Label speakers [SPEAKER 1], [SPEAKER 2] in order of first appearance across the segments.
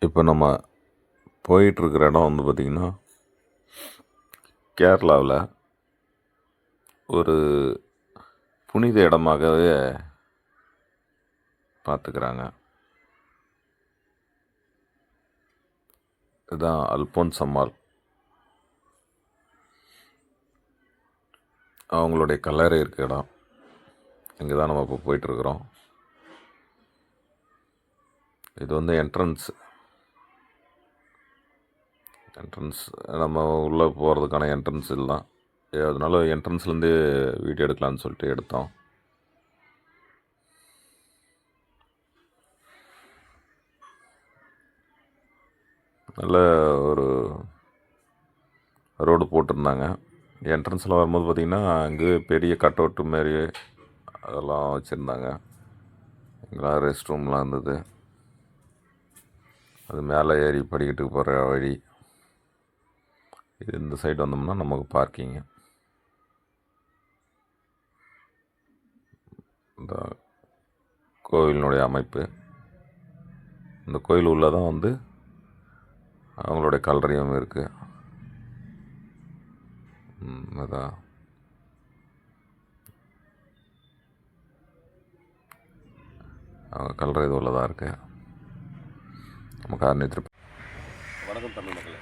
[SPEAKER 1] இப்போ நம்ம போயிட்டுருக்கிற இடம் வந்து பார்த்திங்கன்னா கேரளாவில் ஒரு புனித இடமாகவே பார்த்துக்கிறாங்க. இதுதான் அல்போன்ஸ் அம்மாள் அவங்களுடைய கல்லறை இருக்க இடம். இங்கே தான் நம்ம இப்போ போயிட்டுருக்குறோம். இது வந்து என்ட்ரன்ஸ் நம்ம உள்ளே போகிறதுக்கான என்ட்ரன்ஸ் இதுதான். அதனால என்ட்ரன்ஸ்லேருந்து வீடியோ எடுக்கலான்னு சொல்லிட்டு எடுத்தோம். நல்ல ஒரு ரோடு போட்டிருந்தாங்க. என்ட்ரன்ஸில் வரும்போது பார்த்திங்கன்னா அங்கே பெரிய கட் அவுட்டு மாரி அதெல்லாம் வச்சுருந்தாங்க. இங்கெல்லாம் ரெஸ்ட் ரூம்லாம் இருந்தது. அது மேலே ஏறி படிக்கட்டுக்கு போகிற வழி. இது இந்த சைடு வந்தோம்னா நமக்கு பார்க்கிங்கு. இந்த கோவிலினுடைய அமைப்பு. இந்த கோயில் உள்ளே தான் வந்து அவங்களுடைய கல்லறையும் இருக்குது. அதான் அவங்க கல்லறை இது உள்ளதாக இருக்குது. நம்ம காரணி திருப்பி. வணக்கம் தமிழ் மக்களே.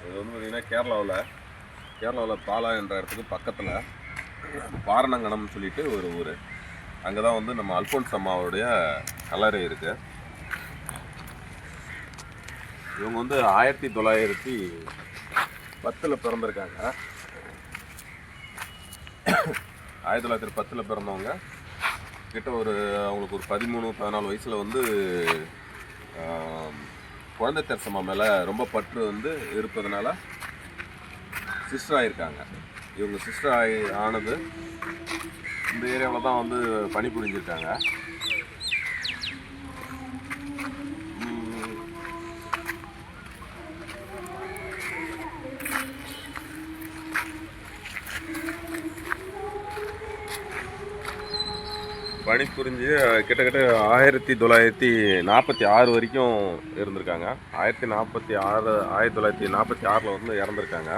[SPEAKER 1] இது வந்து பார்த்திங்கன்னா கேரளாவில் பாலா என்ற இடத்துக்கு பக்கத்தில் பாரணங்கணம்னு சொல்லிட்டு ஒரு ஊர். அங்கே தான் வந்து நம்ம அல்போன்ஸ் அம்மாவுடைய கல்லறை இருக்குது. இவங்க வந்து 1910 பிறந்திருக்காங்க. 1910 பிறந்தவங்க கிட்ட அவங்களுக்கு ஒரு 13-14 வயசில் வந்து குழந்தை தெரசம்மா மேலே ரொம்ப பற்று வந்து இருப்பதனால சிஸ்டர் ஆகியிருக்காங்க. இவங்க சிஸ்டர் ஆனது இந்த ஏரியாவில் தான் வந்து பணிபுரிஞ்சிருக்காங்க. பணிபுரிஞ்சு கிட்டத்தட்ட 1946 வரைக்கும் இருந்திருக்காங்க. 1946 வந்து இறந்துருக்காங்க.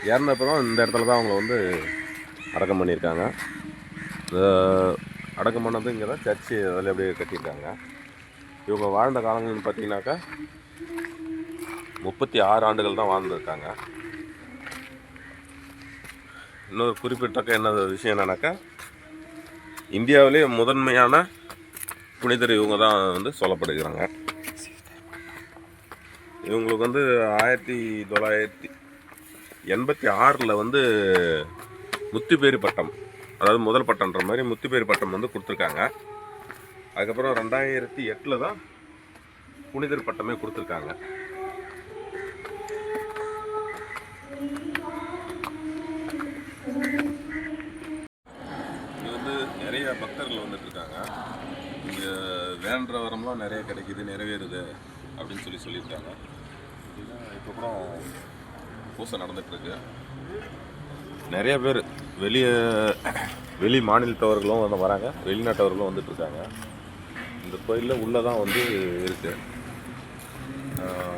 [SPEAKER 1] இறந்தப்பறம் இந்த இடத்துல தான் அவங்கள வந்து அடக்கம் பண்ணியிருக்காங்க. அடக்கம் பண்ணது இங்கே தான் சர்ச்சு அதில் அப்படியே கட்டியிருக்காங்க. இவங்க வாழ்ந்த காலங்கள்னு பார்த்தீங்கன்னாக்கா 36 ஆண்டுகள் தான் வாழ்ந்துருக்காங்க. இன்னொரு குறிப்பிட்ட என்ன விஷயம் என்னன்னாக்கா, இந்தியாவிலே முதன்மையான புனிதர் இவங்க தான் வந்து சொல்லப்படுகிறாங்க. இவங்களுக்கு வந்து 1986 வந்து முத்துப்பேறு பட்டம், அதாவது முதல் பட்டம்ன்ற மாதிரி முத்துப்பேறு பட்டம் வந்து கொடுத்துருக்காங்க. அதுக்கப்புறம் 2008 தான் புனிதர் பட்டமே கொடுத்துருக்காங்க. இங்கே வந்து நிறைய பக்தர்கள் வந்துட்டு இருக்காங்க. இங்கே வேண்ட வரம்லாம் நிறைய கிடைக்கிது, நிறைவேறுது அப்படின்னு சொல்லியிருக்காங்க. இப்போ கூட பூசை நடந்துகிட்ருக்கு. நிறைய பேர் வெளி மாநிலத்தவர்களும் வந்து வராங்க, வெளிநாட்டவர்களும் வந்துட்டுருக்காங்க. இந்த கோயிலில் உள்ளே தான் வந்து இருக்குது.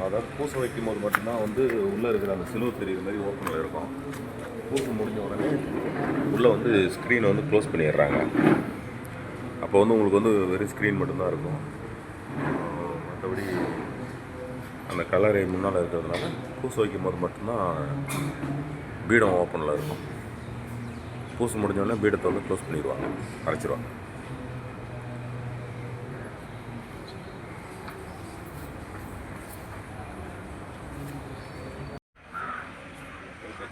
[SPEAKER 1] அதாவது பூசை வைக்கும் போது மட்டும்தான் வந்து உள்ளே இருக்கிற அந்த சிலுவை தெரிகிற மாதிரி ஓப்பனில் இருக்கும். பூசை முடிஞ்ச உடனே உள்ளே வந்து ஸ்க்ரீனை வந்து க்ளோஸ் பண்ணிடுறாங்க. அப்போ வந்து உங்களுக்கு வந்து வெறும் ஸ்க்ரீன் மட்டும்தான் இருக்கும். மற்றபடி அந்த கல்லறை முன்னால் இருக்கிறதுனால பூசை வைக்கும் போது மட்டும்தான் பீடம் ஓப்பனில் இருக்கும். பூசை முடிஞ்சோடனே பீடத்தை வந்து க்ளோஸ் பண்ணிடுவாங்க, அரைச்சிடுவாங்க.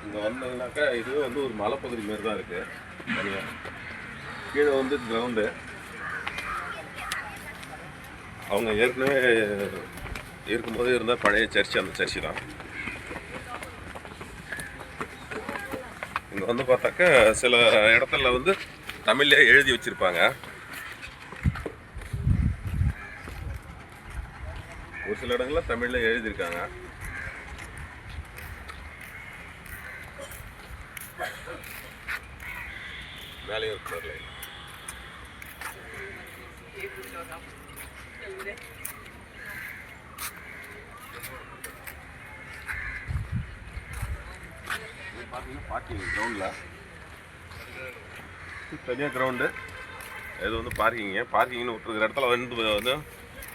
[SPEAKER 1] இங்கே வந்தீங்கன்னாக்கா இது வந்து ஒரு மலைப்பகுதி மாரி தான் இருக்குது. தனியாக கீழே வந்து கிரவுண்டு. அவங்க ஏற்கனவே இருக்கும்போது இருந்த பழைய சர்ச்சு, அந்த சர்ச்சு தான். இங்கே வந்து பார்த்தாக்கா சில இடத்துல வந்து தமிழ்லேயே எழுதி வச்சுருப்பாங்க. ஒரு சில இடங்களில் தமிழில் எழுதியிருக்காங்க. மேலேயும் இருக்கிற பார்க்கிங் கிரவுண்டில் தனியாக கிரவுண்டு இது வந்து பார்க்கிங்னு விட்டுருக்கிற இடத்துல வந்து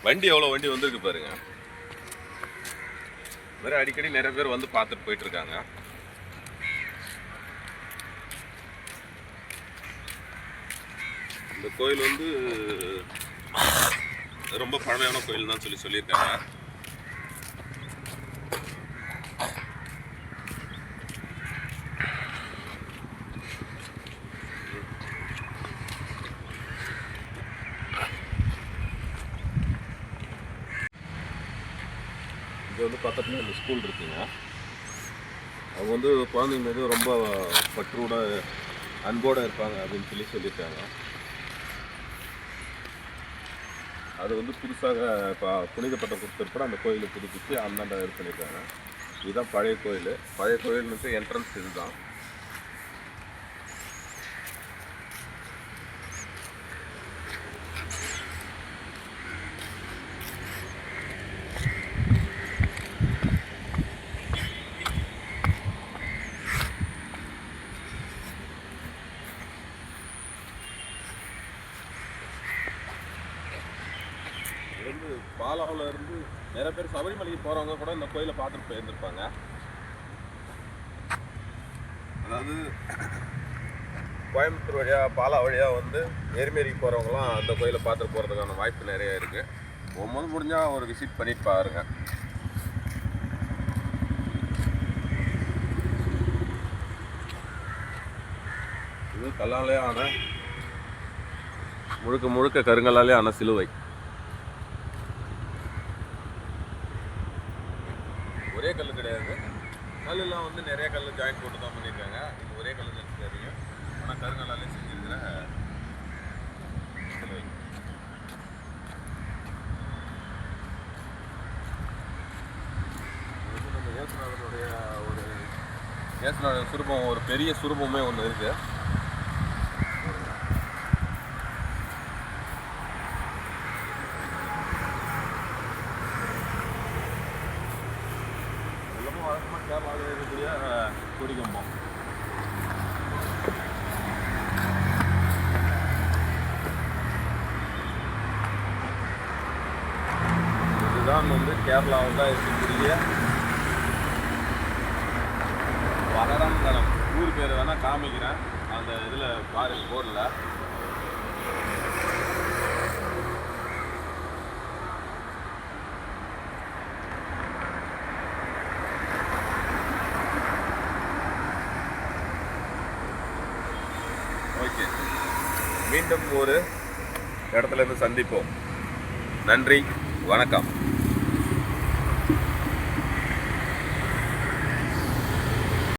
[SPEAKER 1] வண்டி எவ்வளோ வண்டி வந்துருக்கு பாருங்க. வேறு அடிக்கடி நிறைய பேர் வந்து பார்த்துட்டு போயிட்டுருக்காங்க. இந்த கோயில் வந்து ரொம்ப பழமையான கோயில் தான் சொல்லியிருக்காங்க. இது வந்து பக்கத்தில் இந்த ஸ்கூல் இருக்குங்க. அவங்க வந்து குழந்தைங்க மீது ரொம்ப பற்றோட அன்போடு இருப்பாங்க அப்படின்னு சொல்லியிருக்காங்க. அது வந்து புதுசாக இப்போ புனிதப்பட்டம் கொடுத்துருப்பட அந்த கோயிலை புதுப்பிச்சு அந்தாண்ட இது பண்ணியிருக்காங்க. இதுதான் பழைய கோயிலுக்கு என்ட்ரன்ஸ் இதுதான். வந்து பாலாவில் இருந்து நிறைய பேர் சபரிமலைக்கு போகிறவங்க கூட இந்த கோயிலை பார்த்துட்டு போயிருந்துருப்பாங்க. அதாவது கோயம்புத்தூர் வழியாக பாலா வழியாக வந்து எருமேரிக்கு போகிறவங்களாம் அந்த கோயிலை பார்த்துட்டு போகிறதுக்கான வாய்ப்பு நிறைய இருக்குது. ஒவ்வொரு முடிஞ்சால் ஒரு விசிட் பண்ணிட்டு பாருங்க. இது கல்லாலே ஆன முழுக்க கருங்கல்லாலே ஆன சிலுவை. ஒரே கல் கிடையாது, கல்லாம் வந்து நிறைய கல் ஜாயின் போட்டு தான் பண்ணியிருக்காங்க. இது ஒரே கல் தெரியும், ஆனால் கருங்கல்லாலே செஞ்சிருக்கிற சிலுவை. நம்ம இயேசுநாதனுடைய சுரூபம், ஒரு பெரிய சுரூபமே ஒன்று இருக்குது. கேரளாவில் இருக்கக்கூடிய கொடிக்கம்பம். இதுதான் வந்து கேரளாவில் தான் இருக்கக்கூடிய வகரங்கணம். ஊர் பேர் வேணால் காமிக்கிறேன் அந்த இதில் பாருங்க போர்டில். ஓகே, மீண்டும் ஒரு இடத்துல இருந்து சந்திப்போம். நன்றி, வணக்கம்.